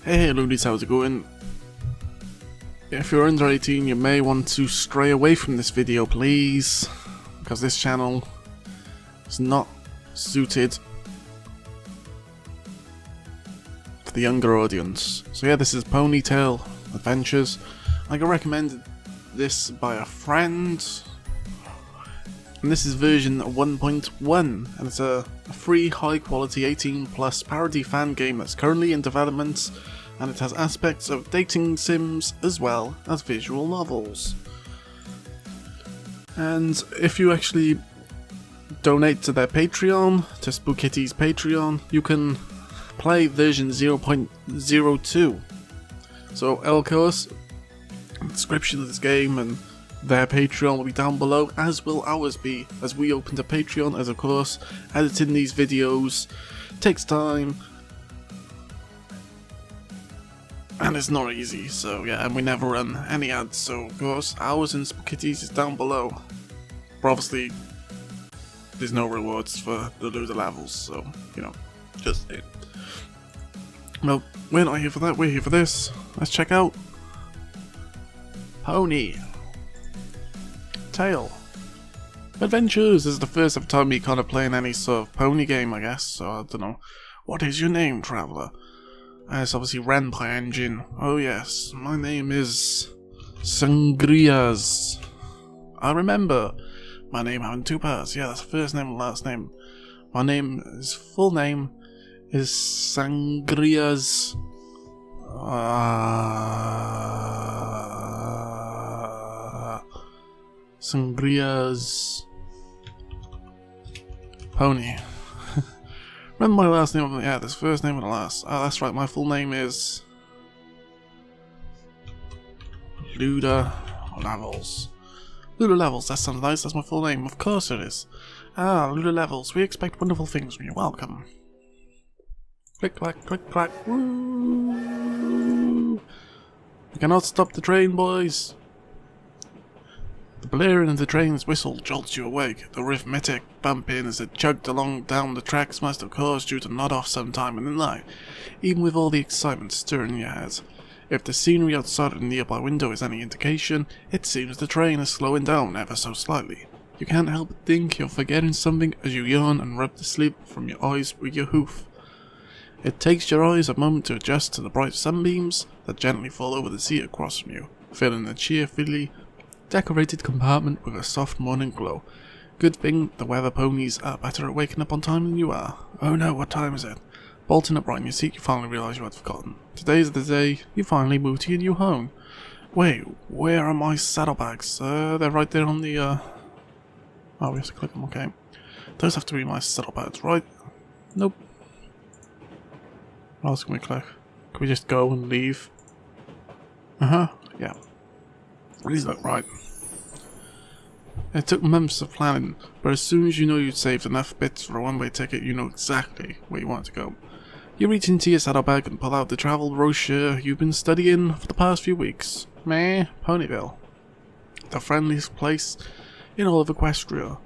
Hey loonies, how's it going? If you're under 18 you may want to stray away from this video please, because this channel is not suited for the younger audience. So yeah, this is Ponytail Adventures. I got recommended this by a friend, and this is version 1.1, and it's a free high quality 18+ parody fan game that's currently in development, and it has aspects of dating sims as well as visual novels. And if you actually donate to their Patreon, to Spookitty's Patreon, you can play version 0.02. So of course, the description of this game and their Patreon will be down below, as will ours be, as we opened a Patreon, as of course editing these videos takes time and it's not easy, so yeah, and we never run any ads, so of course ours and Spookitty's is down below. But obviously there's no rewards for the loser levels, so you know, just it. Well, we're not here for that, we're here for this. Let's check out Pony Tail Adventures. This is the first ever time me kind of playing any sort of pony game, I guess, so I don't know. What is your name, traveller? It's obviously ran by engine. Oh yes, my name is Sangrias. I remember my name having two parts. Yeah, that's the first name and last name. My full name is Sangrias. Sangrias Pony. Remember my last name? Yeah, this first name and the last. Oh, that's right. My full name is Luda Levels. Luda Levels. That sounds nice. That's my full name. Of course it is. Ah, Luda Levels. We expect wonderful things from you. Welcome. Click clack, click clack. Woo! We cannot stop the train, boys. The blaring of the train's whistle jolts you awake. The rhythmic bumping as it chugged along down the tracks must have caused you to nod off sometime in the night, even with all the excitement stirring your head. If the scenery outside of the nearby window is any indication, it seems the train is slowing down ever so slightly. You can't help but think you're forgetting something as you yawn and rub the sleep from your eyes with your hoof. It takes your eyes a moment to adjust to the bright sunbeams that gently fall over the seat across from you, filling the cheerfully decorated compartment with a soft morning glow. Good thing the weather ponies are better at waking up on time than you are. Oh no, what time is it? Bolting upright in your seat, you finally realise you had forgotten. Today's the day you finally move to your new home. Wait, where are my saddlebags? They're right there on the, Oh, we have to click them, okay. Those have to be my saddlebags, right? Nope. What else can we click? Can we just go and leave? Yeah. These look right. It took months of planning, but as soon as you know you'd saved enough bits for a one-way ticket, you know exactly where you want to go. You reach into your saddlebag and pull out the travel brochure you've been studying for the past few weeks. Meh, Ponyville. The friendliest place in all of Equestria.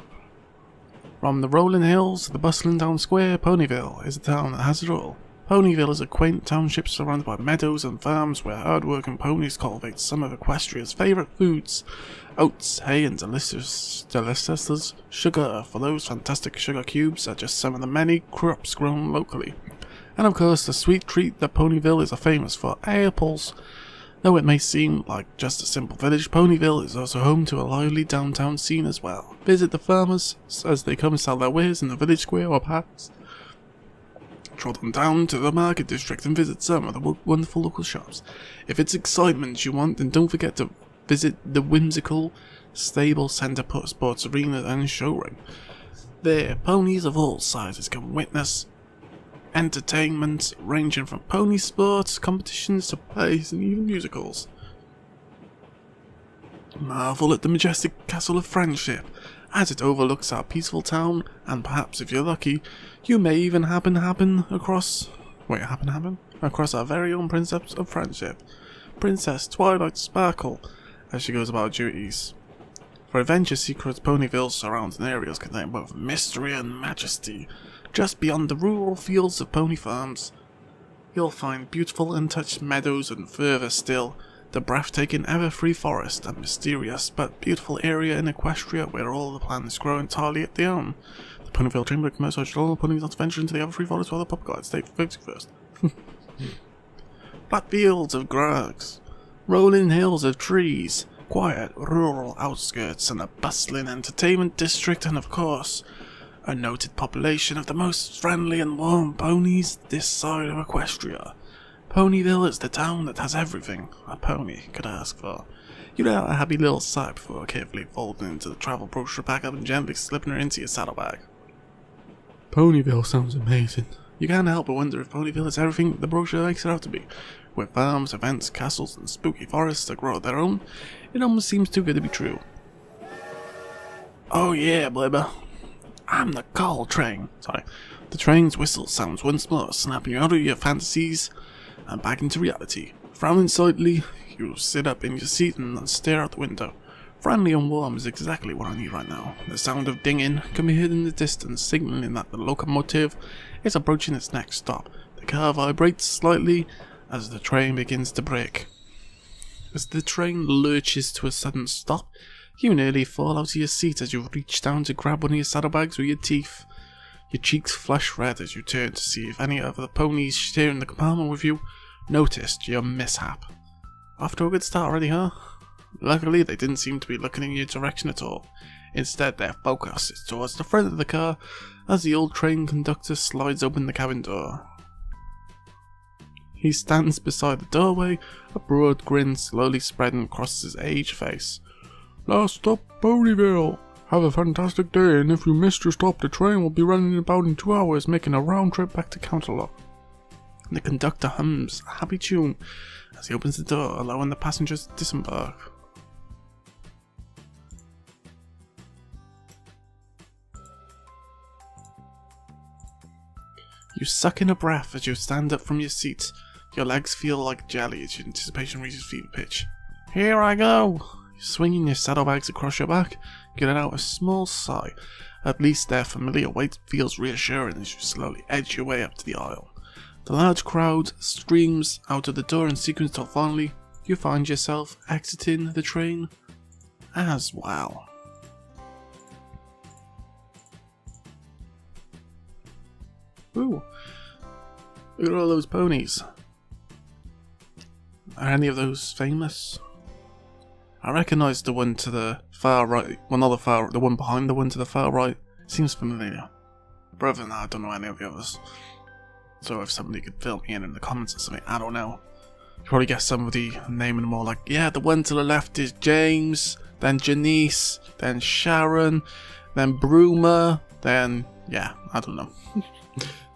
From the rolling hills to the bustling town square, Ponyville is a town that has it all. Ponyville is a quaint township surrounded by meadows and farms where hard-working ponies cultivate some of Equestria's favourite foods. Oats, hay and delicious sugar, for those fantastic sugar cubes are just some of the many crops grown locally. And of course the sweet treat that Ponyville is famous for, apples. Though it may seem like just a simple village, Ponyville is also home to a lively downtown scene as well. Visit the farmers as they come sell their wares in the village square or perhaps trot on down to the market district and visit some of the wonderful local shops. If it's excitement you want, then don't forget to visit the whimsical Stable Centre Sports Arena and Showroom. There, ponies of all sizes can witness entertainment ranging from pony sports, competitions to plays and even musicals. Marvel at the majestic Castle of Friendship as it overlooks our peaceful town, and perhaps if you're lucky, you may even happen across our very own Princess of Friendship, Princess Twilight Sparkle, as she goes about her duties. For adventure seekers, Ponyville's surrounding areas contain both mystery and majesty. Just beyond the rural fields of Pony Farms, you'll find beautiful untouched meadows and further still, the breathtaking everfree forest, a mysterious but beautiful area in Equestria where all the plants grow entirely at their own. The Ponyville Chamber commerce urged all the ponies not to venture into the everfree forest while the pop guides take focusing first. Flat fields of grass, rolling hills of trees, quiet rural outskirts and a bustling entertainment district, and of course, a noted population of the most friendly and warm ponies this side of Equestria. Ponyville is the town that has everything a pony could ask for. You'd have a happy little sigh before carefully folding into the travel brochure pack up and gently slipping her into your saddlebag. Ponyville sounds amazing. You can't help but wonder if Ponyville is everything the brochure makes it out to be. With farms, events, castles, and spooky forests that grow their own, it almost seems too good to be true. Oh yeah, Blibber. I'm the call train. Sorry. The train's whistle sounds once more, snapping you out of your fantasies and back into reality. Frowning slightly, you sit up in your seat and stare out the window. Friendly and warm is exactly what I need right now. The sound of dinging can be heard in the distance, signaling that the locomotive is approaching its next stop. The car vibrates slightly as the train begins to brake. As the train lurches to a sudden stop, you nearly fall out of your seat as you reach down to grab one of your saddlebags with your teeth. Your cheeks flush red as you turn to see if any of the ponies sharing the compartment with you noticed your mishap. Off to a good start already, huh? Luckily, they didn't seem to be looking in your direction at all. Instead, their focus is towards the front of the car as the old train conductor slides open the cabin door. He stands beside the doorway, a broad grin slowly spreading across his aged face. Last stop, Ponyville. Have a fantastic day, and if you missed your stop, the train will be running about in 2 hours, making a round trip back to Counterlock. The conductor hums a happy tune as he opens the door, allowing the passengers to disembark. You suck in a breath as you stand up from your seat. Your legs feel like jelly as your anticipation reaches fever pitch. Here I go! Swinging your saddlebags across your back, you let out a small sigh. At least their familiar weight feels reassuring as you slowly edge your way up to the aisle. The large crowd streams out of the door in sequence till finally you find yourself exiting the train as well. Ooh, look at all those ponies. Are any of those famous? I recognise the one to the far right, well not the far, the one behind the one to the far right. Seems familiar. But other than that, I don't know any of the others. So if somebody could fill me in the comments or something, I don't know. You probably get somebody naming them all like, yeah, the one to the left is James, then Janice, then Sharon, then Bruma, then, yeah, I don't know.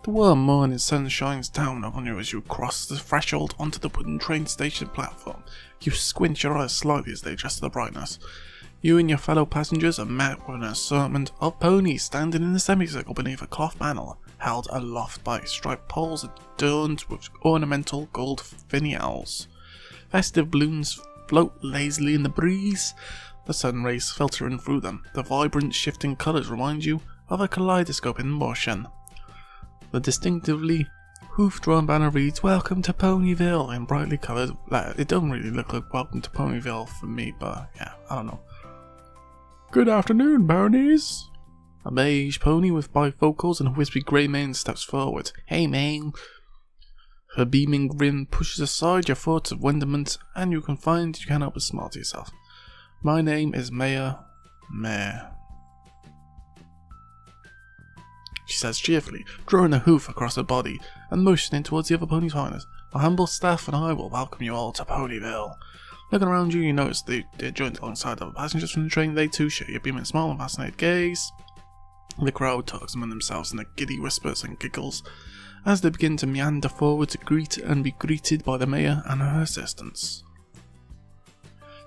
The warm morning sun shines down upon you as you cross the threshold onto the wooden train station platform. You squint your eyes slightly as they adjust to the brightness. You and your fellow passengers are met with an assortment of ponies standing in a semicircle beneath a cloth panel, held aloft by striped poles adorned with ornamental gold finials. Festive blooms float lazily in the breeze, the sun rays filtering through them. The vibrant shifting colours remind you of a kaleidoscope in motion. The distinctively hoof-drawn banner reads, "Welcome to Ponyville," in brightly coloured letters. It don't really look like "Welcome to Ponyville" for me, but yeah, I don't know. Good afternoon, ponies. A beige pony with bifocals and a wispy grey mane steps forward. Hey, man. Her beaming grin pushes aside your thoughts of wonderment, and you can find you can't help but smile to yourself. My name is Mare. She says cheerfully, drawing a hoof across her body and motioning towards the other ponies behind us. My humble staff and I will welcome you all to Ponyville. Looking around you, you notice they're joined alongside other passengers from the train. They too share your beaming smile and fascinated gaze. The crowd talks among themselves in their giddy whispers and giggles as they begin to meander forward to greet and be greeted by the mayor and her assistants.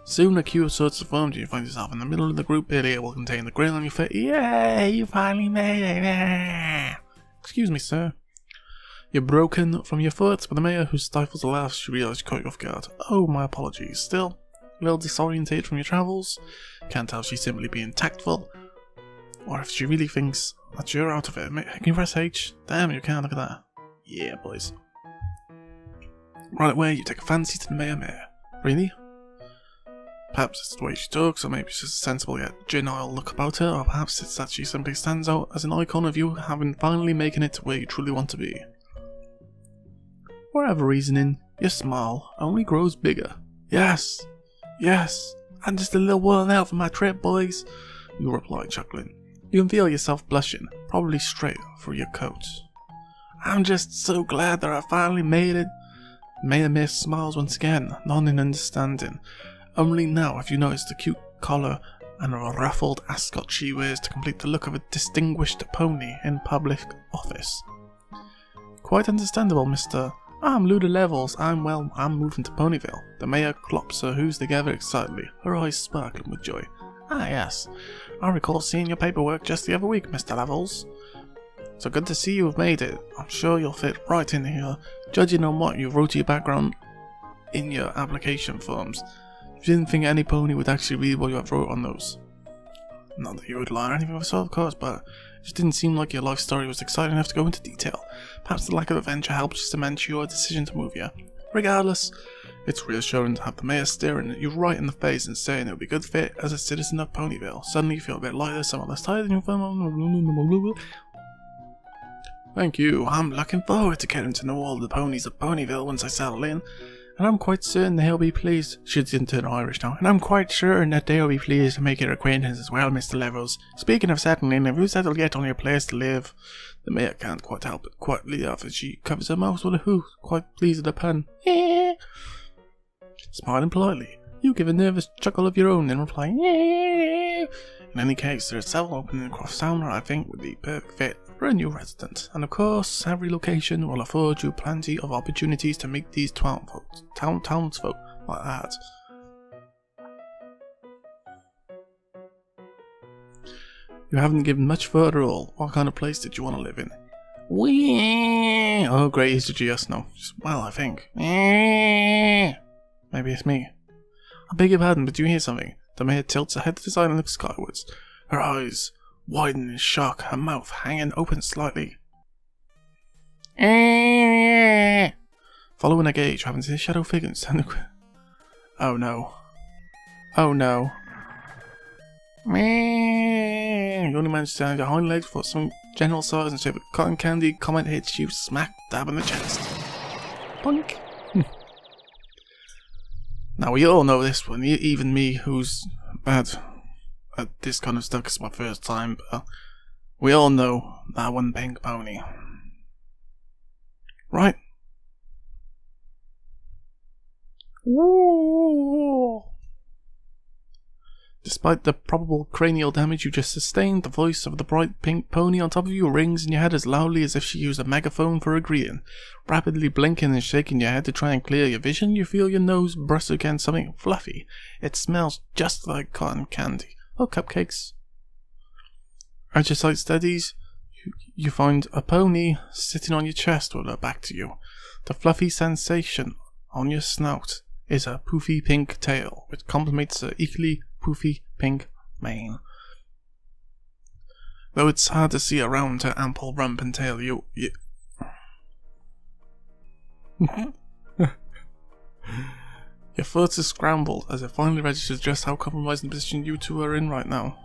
Soon a queue of sorts is formed and you find yourself in the middle of the group, barely able to contain the grin on your face. Yay, you finally made it! Excuse me, sir. You're broken from your thoughts by the mayor, who stifles a laugh as she realises you caught you off guard. Oh, my apologies. Still, a little disorientated from your travels. Can't tell if she's simply being tactful, or if she really thinks that you're out of it. Can you press H? Damn, you can, look at that. Yeah, boys. Right away, you take a fancy to the Mayor. Really? Perhaps it's the way she talks, or maybe she's a sensible yet genial look about her, or perhaps it's that she simply stands out as an icon of you having finally making it to where you truly want to be. Whatever reasoning, your smile only grows bigger. Yes, yes, I'm just a little worn out for my trip, boys, you reply, chuckling. You can feel yourself blushing, probably straight through your coat. I'm just so glad that I finally made it. Mayor Miss smiles once again, nodding understanding. Only now have you noticed the cute collar and a ruffled ascot she wears to complete the look of a distinguished pony in public office. Quite understandable, Mr. I'm Luda Levels. I'm moving to Ponyville. The mayor clops her hooves together excitedly, her eyes sparkling with joy. Ah yes, I recall seeing your paperwork just the other week, Mr. Levels. So good to see you have made it. I'm sure you'll fit right in here, judging on what you wrote to your background in your application forms. You didn't think any pony would actually read what you have wrote on those. Not that you would lie or anything of the sort, of course, but it just didn't seem like your life story was exciting enough to go into detail. Perhaps the lack of adventure helped to cement your decision to move here. Regardless, it's reassuring to have the mayor staring at you right in the face and saying it would be a good fit as a citizen of Ponyville. Suddenly you feel a bit lighter, somewhat less tired, and you Thank you. I'm looking forward to getting to know all the ponies of Ponyville once I settle in. And I'm quite certain they'll be pleased. She's into Irish now. And I'm quite certain that they'll be pleased to make your acquaintance as well, Mr. Levels. Speaking of settling, have you settled yet on your place to live? The mayor can't quite help it quietly laugh as she covers her mouth with a hoo, quite pleased at the pun. Smiling politely, you give a nervous chuckle of your own and reply, In any case, there are several openings across town that I think would be perfect fit for a new resident, and of course, every location will afford you plenty of opportunities to meet these townsfolk like that. You haven't given much thought at all. What kind of place did you want to live in? Oh great, is it just no? Well, I think. Maybe it's me. I beg your pardon, but do you hear something? The mayor tilts her head to the side and looks skywards. Her eyes widen in shock, her mouth hanging open slightly. Following her gaze, you happen to see a shadow figure standing. Oh no. Oh no. You only managed to stand on your hind legs for some general size and shape of cotton candy. Comment hits you smack dab in the chest. Punk. Now we all know this one, even me who's bad at this kind of stuff, 'cause it's my first time, but we all know that one pink pony. Right? Ooh. Despite the probable cranial damage you just sustained, the voice of the bright pink pony on top of you rings in your head as loudly as if she used a megaphone for a greeting. Rapidly blinking and shaking your head to try and clear your vision, you feel your nose brush against something fluffy. It smells just like cotton candy. Oh, cupcakes. As your sight steadies, you find a pony sitting on your chest with her back to you. The fluffy sensation on your snout is a poofy pink tail, which complements her equally poofy pink mane. Though it's hard to see around her ample rump and tail, you your thoughts are scrambled as it finally registers just how compromising the position you two are in right now.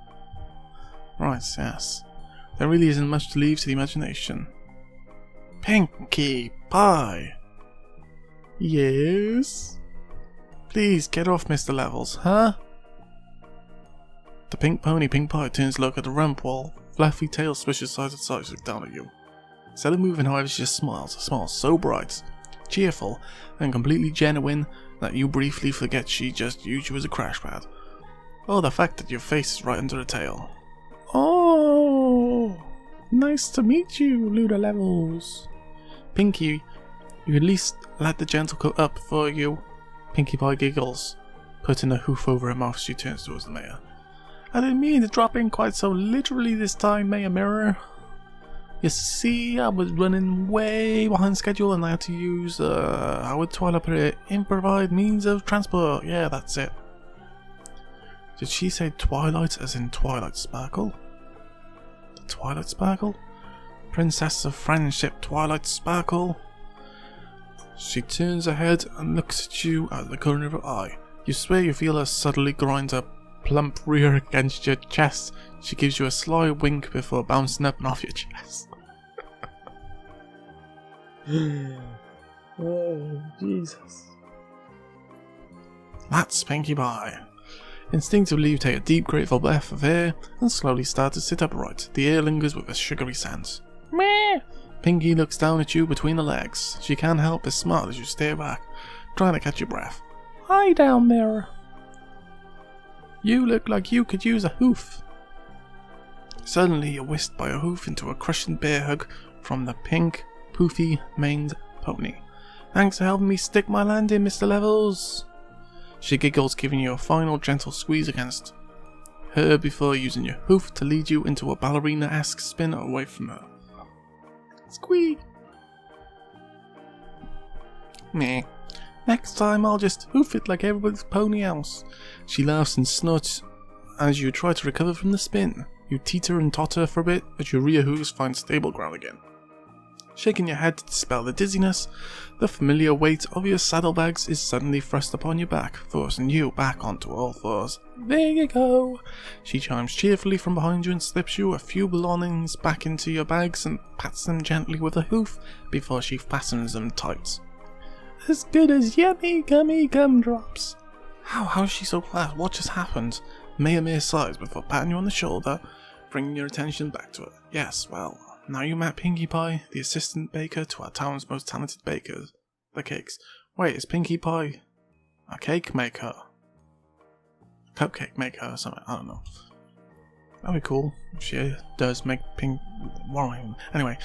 Right, yes. There really isn't much to leave to the imagination. Pinkie Pie! Yes? Please get off, Mr. Levels, huh? The pink pony, Pinkie Pie, turns to look at the rump while fluffy tail swishes side to side to look down at you. Instead of moving, however, she just smiles. A smile so bright, cheerful, and completely genuine that you briefly forget she just used you as a crash pad. Or the fact that your face is right under the tail. Oh, nice to meet you, Luda Levels. Pinkie, you at least let the gentle coat up for you. Pinkie Pie giggles, putting a hoof over her mouth as she turns towards the mayor. I didn't mean to drop in quite so literally this time, Mayor Mirror. You see, I was running way behind schedule and I had to use our Twilight improvised means of transport. Yeah, that's it. Did she say Twilight as in Twilight Sparkle? The Twilight Sparkle? Princess of Friendship Twilight Sparkle? She turns her head and looks at you out of the corner of her eye. You swear you feel her suddenly grind her plump rear against your chest. She gives you a sly wink before bouncing up and off your chest. Oh, Jesus. That's Pinkie Pie. Instinctively you take a deep grateful breath of air and slowly start to sit upright. The air lingers with a sugary scent. Meh! Pinkie looks down at you between the legs. She can't help but smile as you stare back, trying to catch your breath. Hi down there. You look like you could use a hoof. Suddenly you're whisked by a hoof into a crushing bear hug from the pink, poofy-maned pony. Thanks for helping me stick my landing, Mr. Levels. She giggles, giving you a final gentle squeeze against her before using your hoof to lead you into a ballerina-esque spin away from her. Squee! Meh. Next time I'll just hoof it like everybody's pony else. She laughs and snorts as you try to recover from the spin. You teeter and totter for a bit, but your rear hooves find stable ground again. Shaking your head to dispel the dizziness, the familiar weight of your saddlebags is suddenly thrust upon your back, forcing you back onto all fours. There you go! She chimes cheerfully from behind you and slips you a few belongings back into your bags and pats them gently with a hoof before she fastens them tight. As good as yummy gummy gumdrops. How's she so fast? What just happened? Maya sighs before patting you on the shoulder, bringing your attention back to it. Yes, well, now you met Pinkie Pie, the assistant baker to our town's most talented bakers. The cakes. Wait, is Pinkie Pie a cake maker? A cupcake maker or something? I don't know. That'd be cool. She does make Anyway,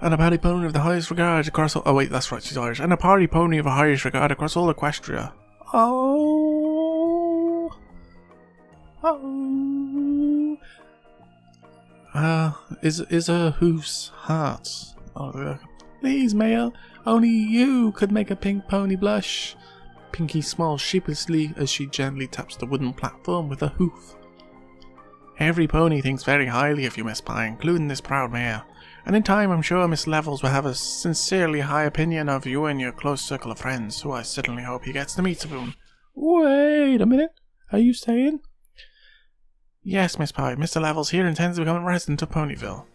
and a party pony of the highest regard across all... Oh wait, that's right, she's Irish. And a party pony of the highest regard across all Equestria. Oh... Is a hoof's heart. Oh, please, Mayor. Only you could make a pink pony blush. Pinkie smiles sheepishly as she gently taps the wooden platform with a hoof. Every pony thinks very highly of you, Miss Pie, including this proud Mayor. And in time, I'm sure Miss Levels will have a sincerely high opinion of you and your close circle of friends, who I certainly hope he gets to meet soon. Wait a minute. Are you saying? Yes, Miss Pie. Mr. Levels here intends to become a resident of Ponyville.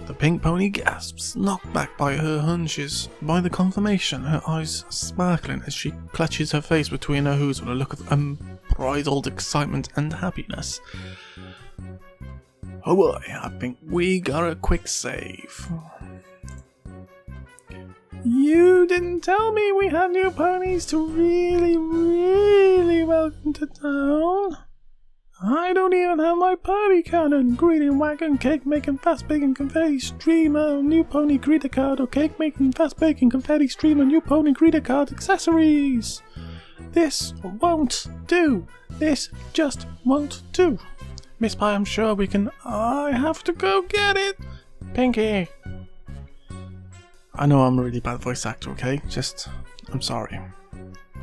The pink pony gasps, knocked back by her hunches, by the confirmation, her eyes sparkling as she clutches her face between her hooves with a look of unbridled excitement and happiness. Oh boy, I think we got a quick save. You didn't tell me we had new ponies to really welcome to town. I don't even have my party cannon, greeting wagon, cake making, fast baking, confetti streamer, new pony greeter card, or cake making, fast baking, confetti streamer, new pony greeter card accessories. This won't do. This just won't do. Miss Pie, I'm sure we can. I have to go get it. Pinkie. I know I'm a really bad voice actor, okay? I'm sorry.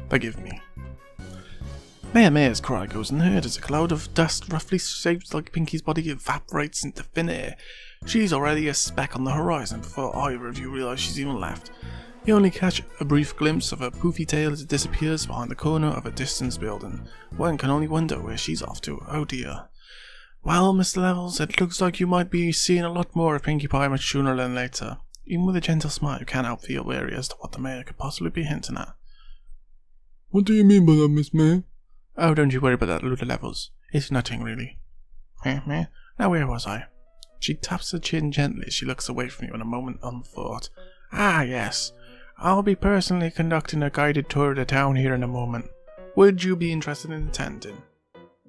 Forgive me. Mayor's cry goes unheard as a cloud of dust roughly shaped like Pinkie's body evaporates into thin air. She's already a speck on the horizon before either of you realise she's even left. You only catch a brief glimpse of her poofy tail as it disappears behind the corner of a distant building. One can only wonder where she's off to. Oh dear. Well, Mr. Levels, it looks like you might be seeing a lot more of Pinkie Pie much sooner than later. Even with a gentle smile, you can't help feel wary as to what the Mayor could possibly be hinting at. What do you mean by that, Miss Mayor? Oh, don't you worry about that, little Levels. It's nothing, really. Now where was I? She taps her chin gently as she looks away from you in a moment unthought. Ah, yes. I'll be personally conducting a guided tour of the town here in a moment. Would you be interested in attending?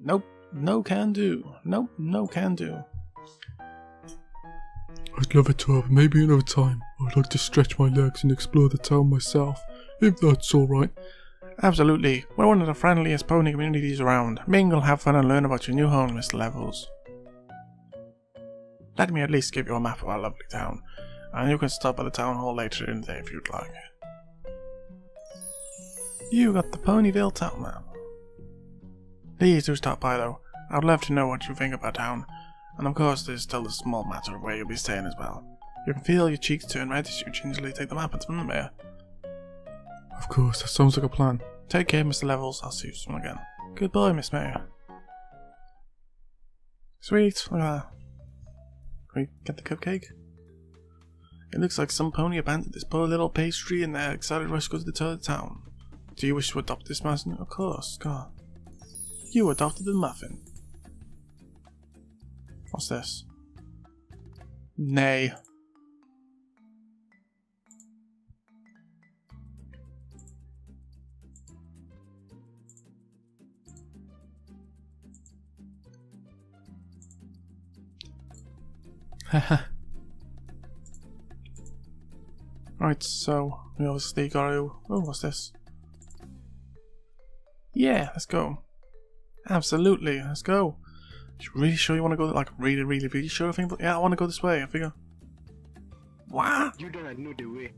Nope. No can do. Nope. No can do. I'd love it to have, maybe another time. I'd like to stretch my legs and explore the town myself, if that's alright. Absolutely. We're one of the friendliest pony communities around. Mingle, have fun and learn about your new home, Mr. Levels. Let me at least give you a map of our lovely town, and you can stop at the town hall later in the day if you'd like. You got the Ponyville town map. Please do stop by though. I'd love to know what you think about town. And of course there's still the small matter of where you'll be staying as well. You can feel your cheeks turn red as you gingerly take the map into the mirror. Of course, that sounds like a plan. Take care, Mr. Levels. I'll see you soon again. Goodbye, Miss Mayor. Sweet. Look at that. Can we get the cupcake? It looks like some pony abandoned this poor little pastry and they're excited to rush to go to the toilet town. Do you wish to adopt this muffin? Of course, God. You adopted the muffin. What's this? Nay. Haha. Right, so we obviously got to. Oh, what's this? Yeah, let's go. Absolutely, let's go. You really sure you want to go? Like, really sure? I think. Yeah, I want to go this way. I figure. What? You don't know the way.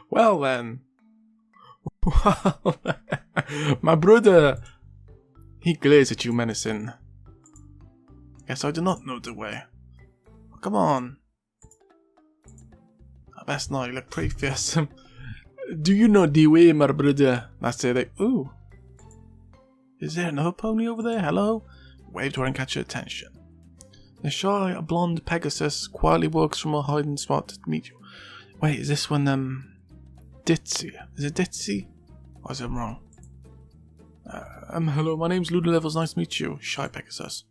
Well then. My brother. He glares at you menacing. Yes, I do not know the way. Oh, come on. I best not, you look pretty fearsome. Do you know the way, my brother? That's it. Ooh. Is there another pony over there? Hello? Wave to her and catch her attention. The shy, blonde Pegasus quietly walks from a hiding spot to meet you. Wait, is this one, Ditzy? Is it Ditzy? Or is it wrong? Hello, my name's Luda Levels, nice to meet you. Shy Pegasus.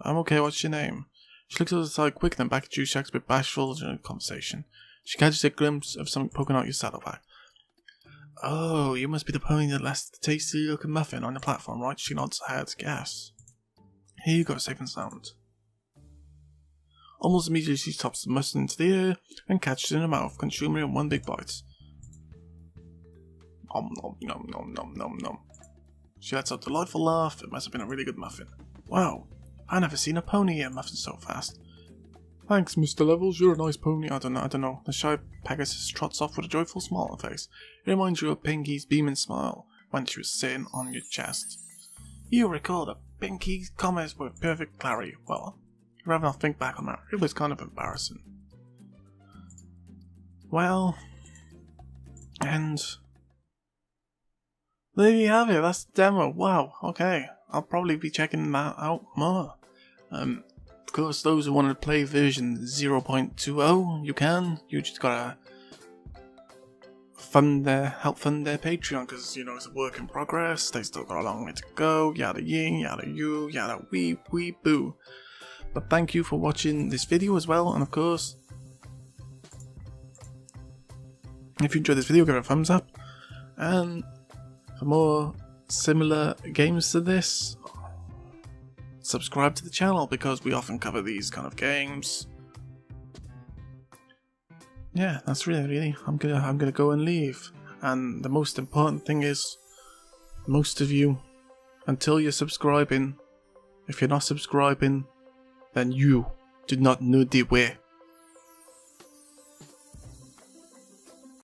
I'm okay, what's your name? She looks over the side quick, then back at you. She acts a bit bashful during the conversation. She catches a glimpse of something poking out your saddleback. Oh, you must be the pony that left the tasty looking muffin on the platform, right? She nods her head, guess. Here you go, safe and sound. Almost immediately she tops the muffin into the air and catches it in her mouth, consuming it in one big bite. Nom nom nom nom nom nom nom. She lets out a delightful laugh. It must have been a really good muffin. Wow, I've never seen a pony eat a muffin so fast. Thanks, Mr. Levels, you're a nice pony. I don't know. The shy Pegasus trots off with a joyful smile on her face. It reminds you of Pinkie's beaming smile when she was sitting on your chest. You recall that Pinkie's comments were perfect clarity. Well, rather not think back on that. It was kind of embarrassing. Well, and there you have it. That's the demo. Wow. Okay, I'll probably be checking that out more. Of course, those who want to play version 0.20, you can. You just gotta help fund their Patreon, because, you know, it's a work in progress. They still got a long way to go. Yada ying, yada you, yada wee boo. But thank you for watching this video as well, and of course, if you enjoyed this video, give it a thumbs up. And for more similar games to this, subscribe to the channel, because we often cover these kind of games. Yeah, that's really. I'm gonna go and leave. And the most important thing is, most of you, until you're subscribing, if you're not subscribing, then you do not know the way.